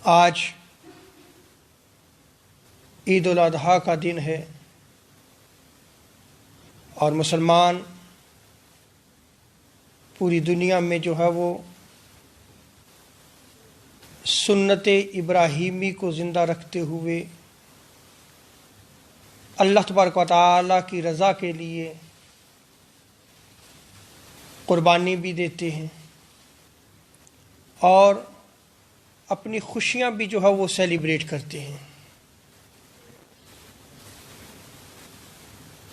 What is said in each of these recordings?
آج عید الاضحیٰ کا دن ہے اور مسلمان پوری دنیا میں جو ہے وہ سنت ابراہیمی کو زندہ رکھتے ہوئے اللہ تبارک و تعالیٰ کی رضا کے لیے قربانی بھی دیتے ہیں اور اپنی خوشیاں بھی جو ہے وہ سیلیبریٹ کرتے ہیں۔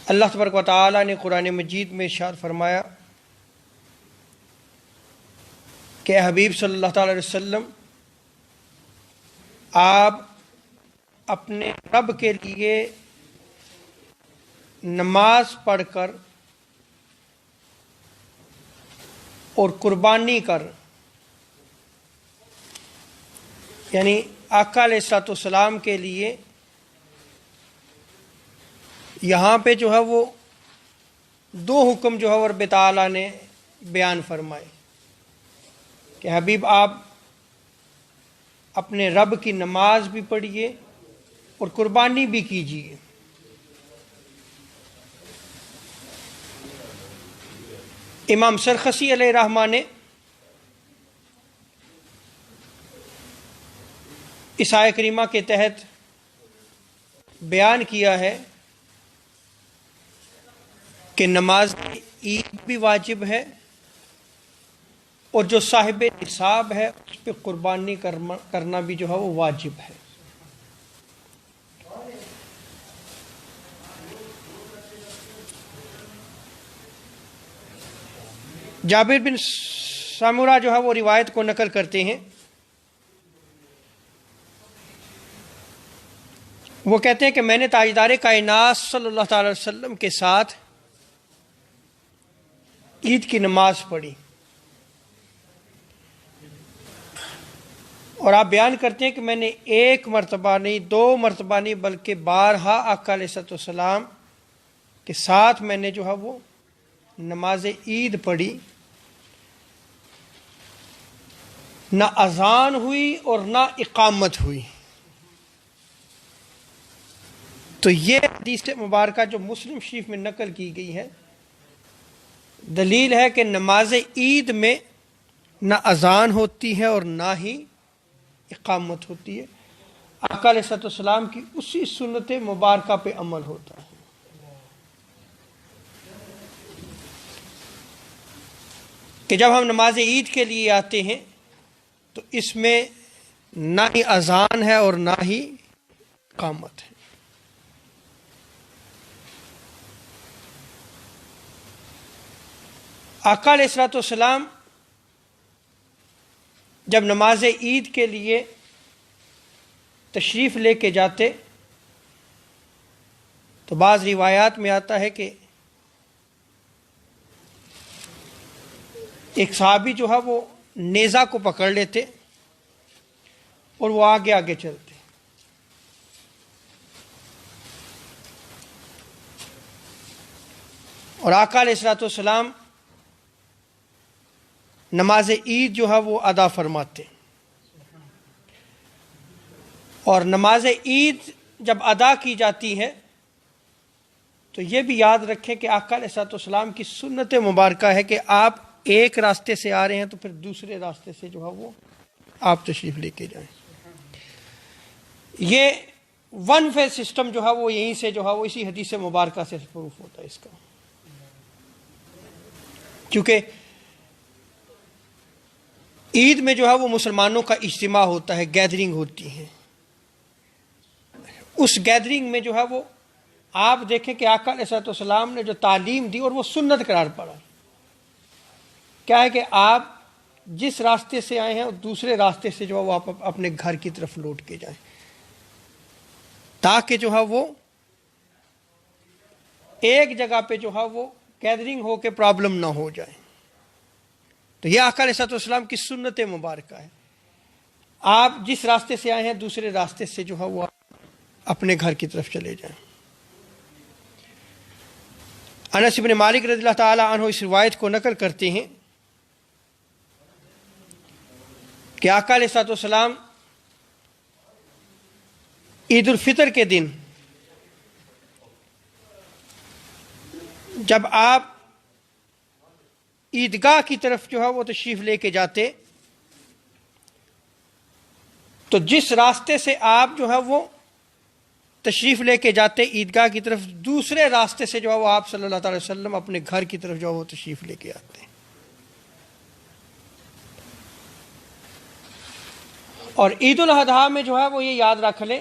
اللہ تبارک و تعالیٰ نے قرآن مجید میں ارشاد فرمایا کہ اے حبیب صلی اللہ تعالی علیہ وسلم، آپ اپنے رب کے لیے نماز پڑھ کر اور قربانی کر، یعنی آقا علیہ الصلوۃ والسلام کے لیے یہاں پہ جو ہے وہ دو حکم جو ہے رب تعالیٰ نے بیان فرمائے کہ حبیب آپ اپنے رب کی نماز بھی پڑھیے اور قربانی بھی کیجیے۔ امام سرخسی علیہ الرحمہ نے اس آیت کریمہ کے تحت بیان کیا ہے کہ نماز عید بھی واجب ہے اور جو صاحب نصاب ہے اس پہ قربانی کرنا بھی جو ہے وہ واجب ہے۔ جابر بن سامورہ جو ہے وہ روایت کو نقل کرتے ہیں، وہ کہتے ہیں کہ میں نے تاجدار کائنات صلی اللہ تعالی وسلم کے ساتھ عید کی نماز پڑھی، اور آپ بیان کرتے ہیں کہ میں نے ایک مرتبہ نہیں، دو مرتبہ نہیں، بلکہ بارہا آقا علیہ الصلوۃ والسلام کے ساتھ میں نے جو ہے وہ نماز عید پڑھی۔ نہ اذان ہوئی اور نہ اقامت ہوئی۔ تو یہ حدیث مبارکہ جو مسلم شریف میں نقل کی گئی ہے، دلیل ہے کہ نماز عید میں نہ اذان ہوتی ہے اور نہ ہی اقامت ہوتی ہے، آقا علیہ الصلوۃ والسلام کی اسی سنت مبارکہ پہ عمل ہوتا ہے۔ کہ جب ہم نماز عید کے لیے آتے ہیں تو اس میں نہ ہی اذان ہے اور نہ ہی اقامت ہے۔ آقا علیہ الصلوۃ والسلام جب نماز عید کے لیے تشریف لے کے جاتے تو بعض روایات میں آتا ہے کہ ایک صحابی جو ہے وہ نیزہ کو پکڑ لیتے اور وہ آگے آگے چلتے، اور آقا علیہ الصلوۃ والسلام نماز عید جو ہے وہ ادا فرماتے، اور نماز عید جب ادا کی جاتی ہے تو یہ بھی یاد رکھیں کہ آقا علیہ الصلوۃ والسلام کی سنت مبارکہ ہے کہ آپ ایک راستے سے آ رہے ہیں تو پھر دوسرے راستے سے جو ہے وہ آپ تشریف لے کے جائیں۔ یہ ون وے سسٹم جو ہے وہ یہیں سے جو ہے وہ اسی حدیث مبارکہ سے پروف ہوتا ہے اس کا، کیونکہ عید میں جو ہے وہ مسلمانوں کا اجتماع ہوتا ہے، گیدرنگ ہوتی ہے۔ اس گیدرنگ میں جو ہے وہ آپ دیکھیں کہ آقا علیہ الصلوۃ والسلام نے جو تعلیم دی اور وہ سنت قرار پڑا، کیا ہے کہ آپ جس راستے سے آئے ہیں دوسرے راستے سے جو ہے وہ آپ اپنے گھر کی طرف لوٹ کے جائیں، تاکہ جو ہے وہ ایک جگہ پہ جو ہے وہ گیدرنگ ہو کے پرابلم نہ ہو جائے۔ تو یہ آقا علیہ الصلوۃ والسلام کی سنت مبارکہ ہے، آپ جس راستے سے آئے ہیں دوسرے راستے سے جو ہے وہ اپنے گھر کی طرف چلے جائیں۔ انس بن مالک رضی اللہ تعالی عنہ اس روایت کو نقل کرتے ہیں کہ آقا علیہ الصلوۃ والسلام عید الفطر کے دن جب آپ عیدگاہ کی طرف جو ہے وہ تشریف لے کے جاتے تو جس راستے سے آپ جو ہے وہ تشریف لے کے جاتے عیدگاہ کی طرف، دوسرے راستے سے جو ہے وہ آپ صلی اللہ تعالی وسلم اپنے گھر کی طرف جو ہے وہ تشریف لے کے آتے. اور عید الاضحیٰ میں جو ہے وہ یہ یاد رکھ لیں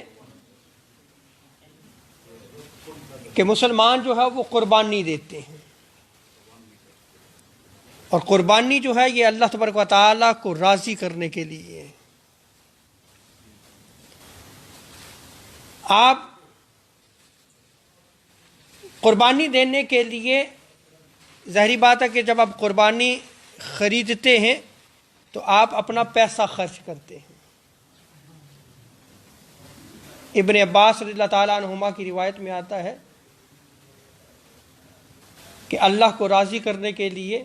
کہ مسلمان جو ہے وہ قربانی دیتے ہیں، اور قربانی جو ہے یہ اللہ تبارک و تعالیٰ کو راضی کرنے کے لیے ہے. آپ قربانی دینے کے لیے ظاہری بات ہے کہ جب آپ قربانی خریدتے ہیں تو آپ اپنا پیسہ خرچ کرتے ہیں. ابن عباس رضی اللہ تعالیٰ عنہما کی روایت میں آتا ہے کہ اللہ کو راضی کرنے کے لیے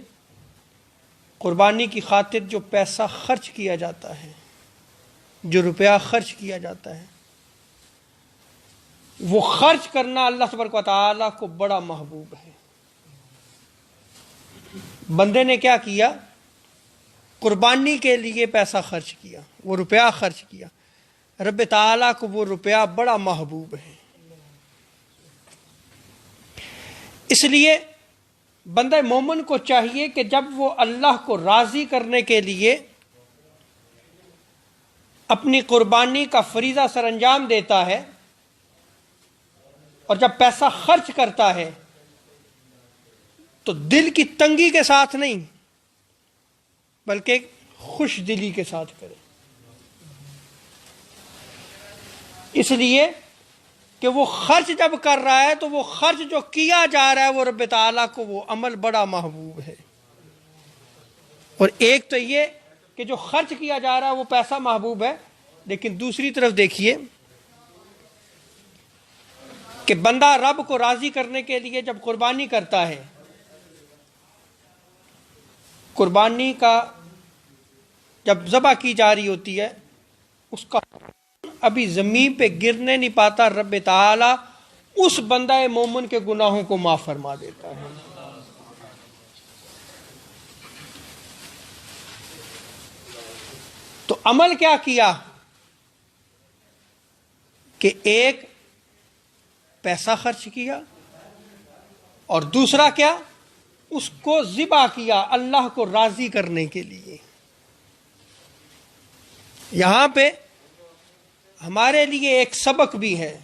قربانی کی خاطر جو پیسہ خرچ کیا جاتا ہے، جو روپیہ خرچ کیا جاتا ہے، وہ خرچ کرنا اللہ تبارک و تعالیٰ کو بڑا محبوب ہے. بندے نے کیا کیا؟ قربانی کے لیے پیسہ خرچ کیا، وہ روپیہ خرچ کیا. رب تعالیٰ کو وہ روپیہ بڑا محبوب ہے. اس لیے بندہ مومن کو چاہیے کہ جب وہ اللہ کو راضی کرنے کے لیے اپنی قربانی کا فریضہ سر انجام دیتا ہے اور جب پیسہ خرچ کرتا ہے تو دل کی تنگی کے ساتھ نہیں بلکہ خوش دلی کے ساتھ کرے. اس لیے کہ وہ خرچ جب کر رہا ہے تو وہ خرچ جو کیا جا رہا ہے وہ رب تعالیٰ کو وہ عمل بڑا محبوب ہے. اور ایک تو یہ کہ جو خرچ کیا جا رہا ہے وہ پیسہ محبوب ہے، لیکن دوسری طرف دیکھیے کہ بندہ رب کو راضی کرنے کے لیے جب قربانی کرتا ہے، قربانی کا جب ذبح کی جا رہی ہوتی ہے اس کا ابھی زمین پہ گرنے نہیں پاتا، رب تعالیٰ اس بندہ مومن کے گناہوں کو معاف فرما دیتا ہے. تو عمل کیا کیا کہ ایک پیسہ خرچ کیا اور دوسرا کیا، اس کو ذبح کیا اللہ کو راضی کرنے کے لیے. یہاں پہ ہمارے لیے ایک سبق بھی ہے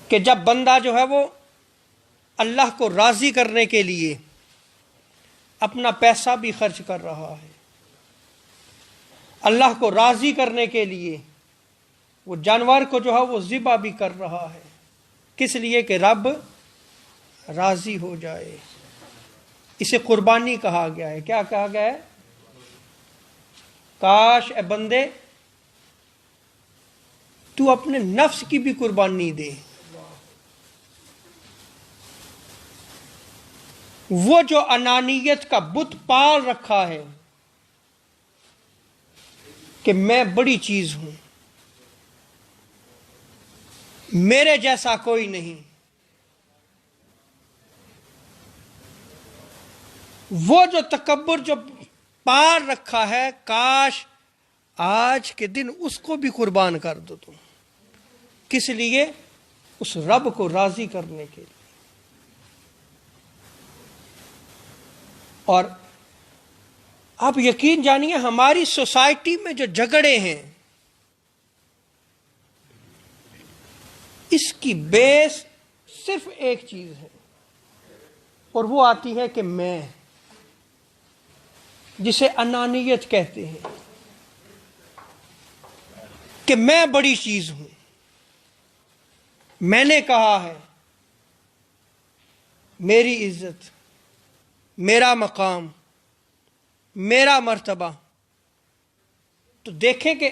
کہ جب بندہ جو ہے وہ اللہ کو راضی کرنے کے لیے اپنا پیسہ بھی خرچ کر رہا ہے، اللہ کو راضی کرنے کے لیے وہ جانور کو جو ہے وہ ذبح بھی کر رہا ہے، کس لیے کہ رب راضی ہو جائے. اسے قربانی کہا گیا ہے. کیا کہا گیا ہے؟ کاش اے بندے تو اپنے نفس کی بھی قربانی دے. وہ جو انانیت کا بت پال رکھا ہے کہ میں بڑی چیز ہوں، میرے جیسا کوئی نہیں، وہ جو تکبر جو پال رکھا ہے، کاش آج کے دن اس کو بھی قربان کر دو تم. کس لیے؟ اس رب کو راضی کرنے کے لیے. اور آپ یقین جانیے ہماری سوسائٹی میں جو جھگڑے ہیں اس کی بیس صرف ایک چیز ہے اور وہ آتی ہے کہ میں، جسے انانیت کہتے ہیں کہ میں بڑی چیز ہوں، میں نے کہا ہے، میری عزت، میرا مقام، میرا مرتبہ. تو دیکھیں کہ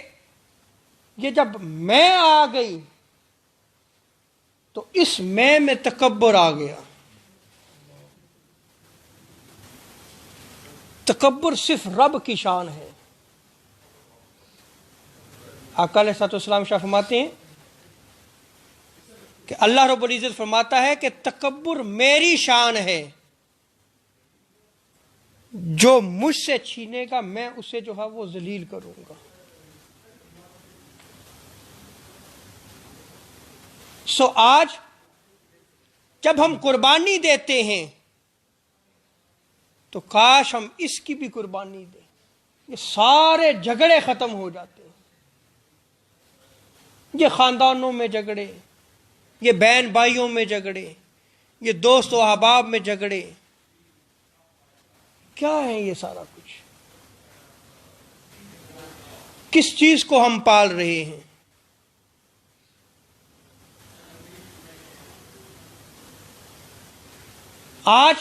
یہ جب میں آ گئی تو اس میں تکبر آ گیا. تکبر صرف رب کی شان ہے. آقا علیہ الصلوۃ والسلام شاہ فرماتے ہیں کہ اللہ رب العزت فرماتا ہے کہ تکبر میری شان ہے، جو مجھ سے چھینے گا میں اسے جو ہے وہ ذلیل کروں گا۔ سو آج جب ہم قربانی دیتے ہیں تو کاش ہم اس کی بھی قربانی دیں، یہ سارے جھگڑے ختم ہو جاتے ہیں، یہ خاندانوں میں جھگڑے، یہ بہن بھائیوں میں جھگڑے، یہ دوست و احباب میں جھگڑے، کیا ہے یہ سارا کچھ؟ کس چیز کو ہم پال رہے ہیں؟ آج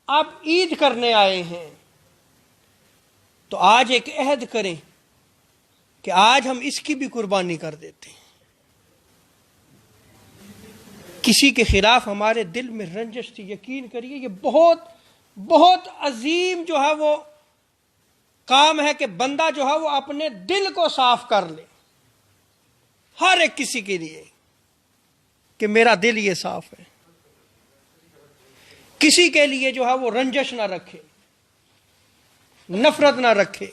آپ عید کرنے آئے ہیں تو آج ایک عہد کریں کہ آج ہم اس کی بھی قربانی کر دیتے ہیں۔ کسی کے خلاف ہمارے دل میں رنجش تھی، یقین کریے یہ بہت بہت عظیم جو ہے وہ کام ہے کہ بندہ جو ہے وہ اپنے دل کو صاف کر لے، ہر ایک کسی کے لیے کہ میرا دل یہ صاف ہے، کسی کے لیے جو ہے وہ رنجش نہ رکھے، نفرت نہ رکھے،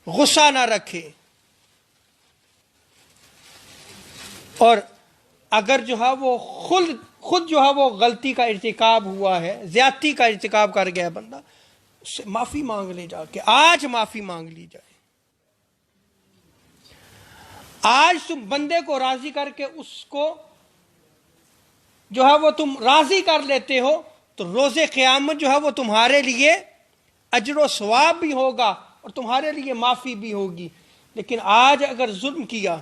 غصہ نہ رکھے، اور اگر جو ہے وہ خود جو ہے وہ غلطی کا ارتکاب ہوا ہے، زیادتی کا ارتکاب کر گیا ہے بندہ، اس سے معافی مانگ لے جا کے، آج معافی مانگ لی جائے۔ آج تم بندے کو راضی کر کے اس کو جو ہے وہ تم راضی کر لیتے ہو تو روز قیامت جو ہے وہ تمہارے لیے اجر و ثواب بھی ہوگا اور تمہارے لیے معافی بھی ہوگی۔ لیکن آج اگر ظلم کیا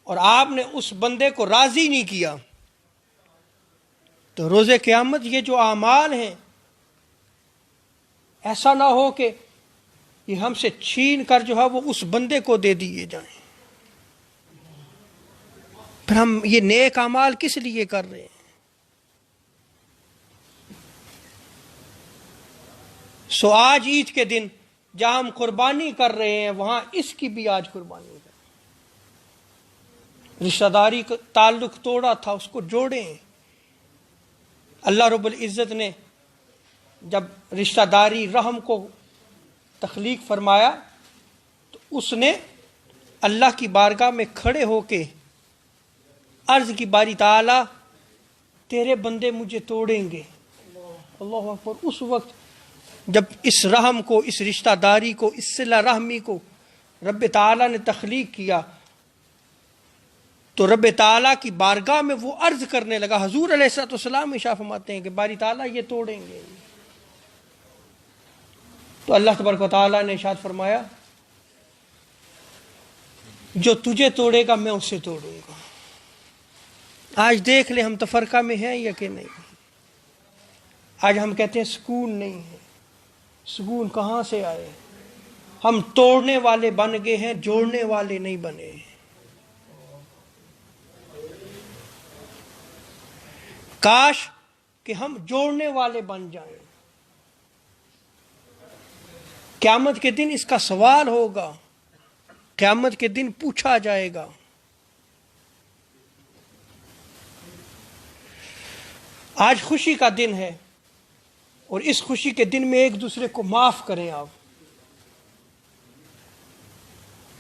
اور آپ نے اس بندے کو راضی نہیں کیا تو روز قیامت یہ جو اعمال ہیں ایسا نہ ہو کہ یہ ہم سے چھین کر جو ہے وہ اس بندے کو دے دیے جائیں، پھر ہم یہ نیک اعمال کس لیے کر رہے ہیں؟ سو آج عید کے دن جہاں ہم قربانی کر رہے ہیں وہاں اس کی بھی آج قربانی کریں۔ رشتہ داری کا تعلق توڑا تھا اس کو جوڑیں۔ اللہ رب العزت نے جب رشتہ داری رحم کو تخلیق فرمایا تو اس نے اللہ کی بارگاہ میں کھڑے ہو کے عرض کی، باری تعالیٰ تیرے بندے مجھے توڑیں گے۔ اللہ اکبر۔ اس وقت جب اس رحم کو، اس رشتہ داری کو، اس صلہ رحمی کو رب تعالیٰ نے تخلیق کیا تو رب تعالیٰ کی بارگاہ میں وہ عرض کرنے لگا۔ حضور علیہ الصلوۃ والسلام ارشاد فرماتے ہیں کہ باری تعالیٰ یہ توڑیں گے، تو اللہ تبارک و تعالیٰ نے ارشاد فرمایا جو تجھے توڑے گا میں اسے توڑوں گا۔ آج دیکھ لیں ہم تفرقہ میں ہیں یا کہ نہیں؟ آج ہم کہتے ہیں سکون نہیں ہے۔ سکون کہاں سے آئے؟ ہم توڑنے والے بن گئے ہیں، جوڑنے والے نہیں بنے ہیں۔ کاش کہ ہم جوڑنے والے بن جائیں۔ قیامت کے دن اس کا سوال ہوگا، قیامت کے دن پوچھا جائے گا۔ آج خوشی کا دن ہے اور اس خوشی کے دن میں ایک دوسرے کو معاف کریں۔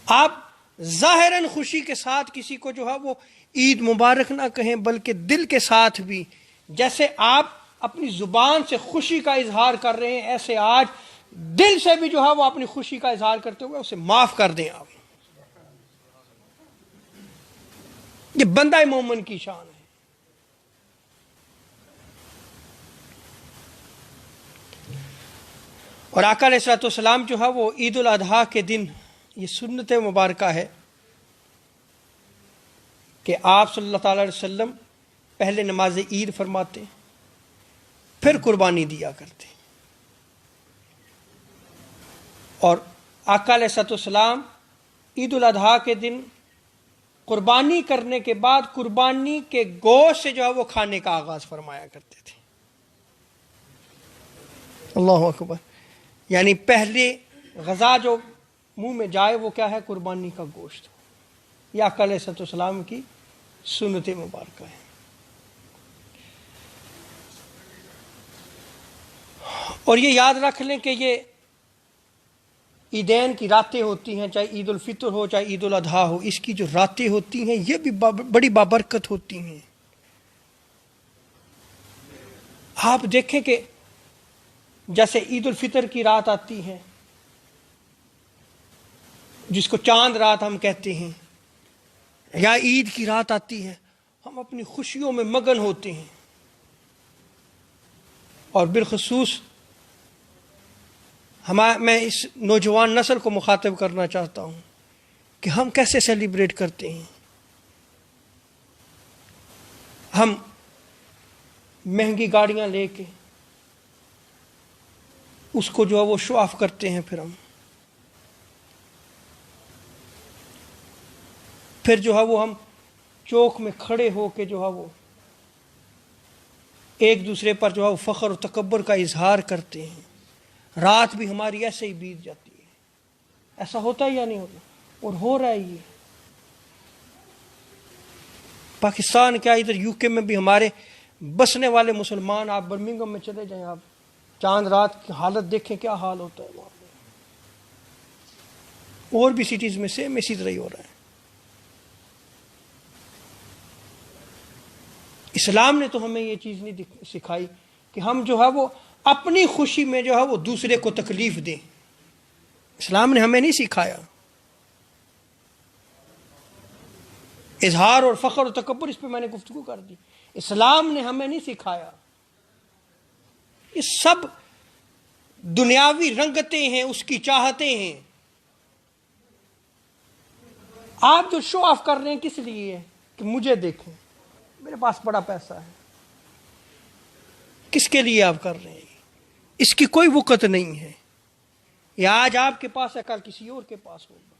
آپ ظاہراً خوشی کے ساتھ کسی کو جو ہے وہ عید مبارک نہ کہیں، بلکہ دل کے ساتھ بھی، جیسے آپ اپنی زبان سے خوشی کا اظہار کر رہے ہیں ایسے آج دل سے بھی جو ہے وہ اپنی خوشی کا اظہار کرتے ہوئے اسے معاف کر دیں۔ آپ یہ بندہ مومن کی شان ہے۔ اور آقا علیہ الصلوۃ والسلام جو ہے وہ عید الاضحیٰ کے دن یہ سنت مبارکہ ہے کہ آپ صلی اللہ تعالی علیہ وسلم پہلے نماز عید فرماتے پھر قربانی دیا کرتے، اور آقا علیہ الصلوۃ والسلام عید الاضحیٰ کے دن قربانی کرنے کے بعد قربانی کے گوشت سے جو ہے وہ کھانے کا آغاز فرمایا کرتے تھے۔ اللہ اکبر۔ یعنی پہلے غذا جو منہ میں جائے وہ کیا ہے؟ قربانی کا گوشت. یہ آقا علیہ السلام کی سنت مبارکہ ہے. اور یہ یاد رکھ لیں کہ یہ عیدین کی راتیں ہوتی ہیں، چاہے عید الفطر ہو چاہے عید الاضحیٰ ہو، اس کی جو راتیں ہوتی ہیں یہ بھی بڑی بابرکت ہوتی ہیں. آپ دیکھیں کہ جیسے عید الفطر کی رات آتی ہے جس کو چاند رات ہم کہتے ہیں، یا عید کی رات آتی ہے، ہم اپنی خوشیوں میں مگن ہوتے ہیں. اور بالخصوص میں اس نوجوان نسل کو مخاطب کرنا چاہتا ہوں کہ ہم کیسے سیلیبریٹ کرتے ہیں. ہم مہنگی گاڑیاں لے کے اس کو جو ہے وہ شو آف کرتے ہیں، پھر جو ہے وہ ہم چوک میں کھڑے ہو کے جو ہے وہ ایک دوسرے پر جو ہے وہ فخر و تکبر کا اظہار کرتے ہیں. رات بھی ہماری ایسے ہی بیت جاتی ہے. ایسا ہوتا ہے یا نہیں ہوتا؟ اور ہو رہا ہے. یہ پاکستان کیا ادھر یو کے میں بھی ہمارے بسنے والے مسلمان، آپ برمنگم میں چلے جائیں، آپ چاند رات کی حالت دیکھیں کیا حال ہوتا ہے وہاں پہ. اور بھی سٹیز میں سیم اسی طرح ہی ہو رہا ہے. اسلام نے تو ہمیں یہ چیز نہیں سکھائی کہ ہم جو ہے وہ اپنی خوشی میں جو ہے وہ دوسرے کو تکلیف دیں. اسلام نے ہمیں نہیں سکھایا. اظہار اور فخر و تکبر، اس پہ میں نے گفتگو کر دی. اسلام نے ہمیں نہیں سکھایا. یہ سب دنیاوی رنگتیں ہیں، اس کی چاہتیں ہیں. آپ جو شو آف کر رہے ہیں کس لیے ہے؟ کہ مجھے دیکھیں، میرے پاس بڑا پیسہ ہے. کس کے لیے آپ کر رہے ہیں؟ اس کی کوئی وقت نہیں ہے. یہ آج آپ کے پاس ہے، کل کسی اور کے پاس ہوگا.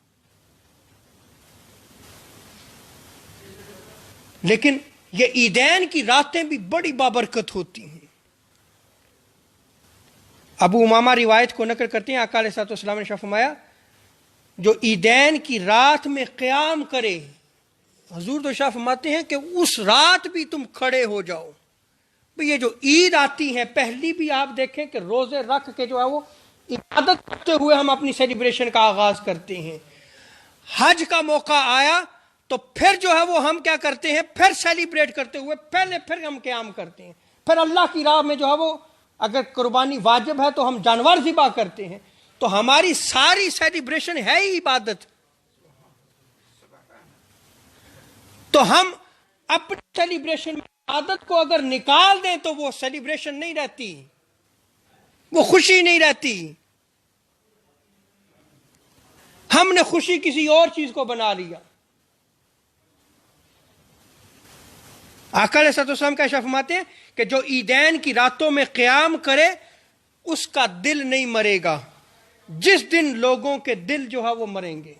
لیکن یہ عیدین کی راتیں بھی بڑی بابرکت ہوتی ہیں. ابو امامہ روایت کو نقل کرتے ہیں، آقا علیہ السلام نے فرمایا جو عیدین کی رات میں قیام کرے، حضور تو فرماتے ہیں کہ اس رات بھی تم کھڑے ہو جاؤ. یہ جو عید آتی ہے پہلی بھی آپ دیکھیں کہ روزے رکھ کے جو ہے وہ عبادت کرتے ہوئے ہم اپنی سیلیبریشن کا آغاز کرتے ہیں. حج کا موقع آیا تو پھر جو ہے وہ ہم کیا کرتے ہیں؟ پھر سیلیبریٹ کرتے ہوئے پھر ہم قیام کرتے ہیں. پھر اللہ کی راہ میں جو ہے وہ اگر قربانی واجب ہے تو ہم جانور ذبح کرتے ہیں. تو ہماری ساری سیلیبریشن ہے ہی عبادت. تو ہم اپنی سیلیبریشن میں عادت کو اگر نکال دیں تو وہ سیلیبریشن نہیں رہتی، وہ خوشی نہیں رہتی. ہم نے خوشی کسی اور چیز کو بنا لیا. آقا علیہ السلام کا ارشاد فرماتے ہیں کہ جو عیدین کی راتوں میں قیام کرے اس کا دل نہیں مرے گا. جس دن لوگوں کے دل جو ہے وہ مریں گے،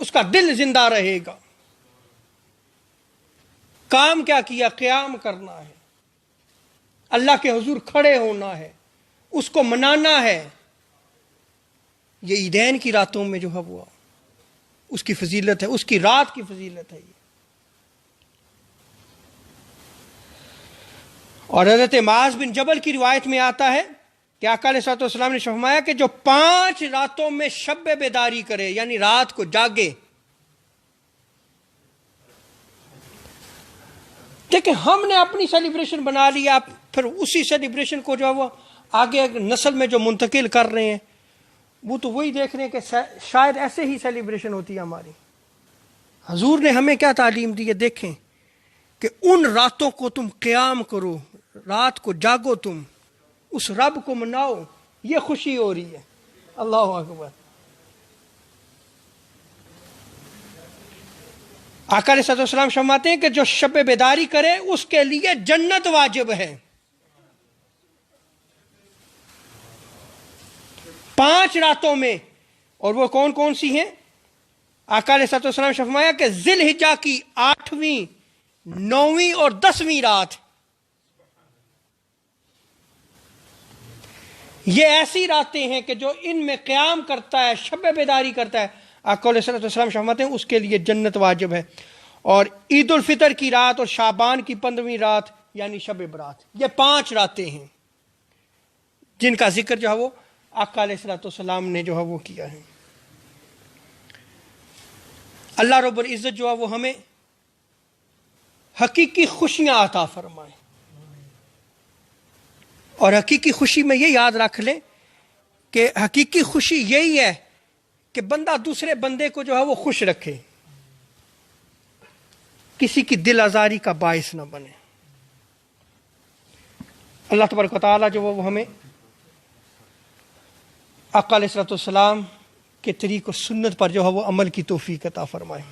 اس کا دل زندہ رہے گا. کام کیا کیا؟ قیام کرنا ہے، اللہ کے حضور کھڑے ہونا ہے، اس کو منانا ہے. یہ عیدین کی راتوں میں جو ہے وہ اس کی فضیلت ہے، اس کی رات کی فضیلت ہے. اور حضرت معاذ بن جبل کی روایت میں آتا ہے کہ آقا علیہ السلام نے فرمایا کہ جو 5 راتوں میں شب بیداری کرے، یعنی رات کو جاگے. دیکھیں ہم نے اپنی سیلیبریشن بنا لیا، پھر اسی سیلیبریشن کو جو ہے وہ آگے نسل میں جو منتقل کر رہے ہیں وہ تو وہی دیکھ رہے ہیں کہ شاید ایسے ہی سیلیبریشن ہوتی ہے ہماری. حضور نے ہمیں کیا تعلیم دی ہے؟ دیکھیں کہ ان راتوں کو تم قیام کرو، رات کو جاگو، تم اس رب کو مناؤ. یہ خوشی ہو رہی ہے. اللہ اکبر. آقا علیہ السلام فرماتے ہیں کہ جو شب بیداری کرے اس کے لیے جنت واجب ہے. 5 راتوں میں. اور وہ کون کون سی ہیں؟ آقا علیہ السلام نے فرمایا کہ ذی الحجہ کی 8ویں، 9ویں اور 10ویں رات. یہ ایسی راتیں ہیں کہ جو ان میں قیام کرتا ہے، شب بیداری کرتا ہے، آقا علیہ السلام فرماتے ہیں اس کے لیے جنت واجب ہے۔ اور عید الفطر کی رات اور شعبان کی 15ویں رات یعنی شب برات، یہ 5 راتیں ہیں جن کا ذکر جو ہے وہ آقا علیہ السلام نے جو ہے وہ کیا ہے۔ اللہ رب العزت جو ہے وہ ہمیں حقیقی خوشیاں عطا فرمائے، اور حقیقی خوشی میں یہ یاد رکھ لیں کہ حقیقی خوشی یہی ہے کہ بندہ دوسرے بندے کو جو ہے وہ خوش رکھے، کسی کی دل آزاری کا باعث نہ بنے۔ اللہ تبارک و تعالیٰ جو وہ ہمیں آقا علیہ السلام کے طریق و سنت پر جو ہے وہ عمل کی توفیق عطا فرمائے۔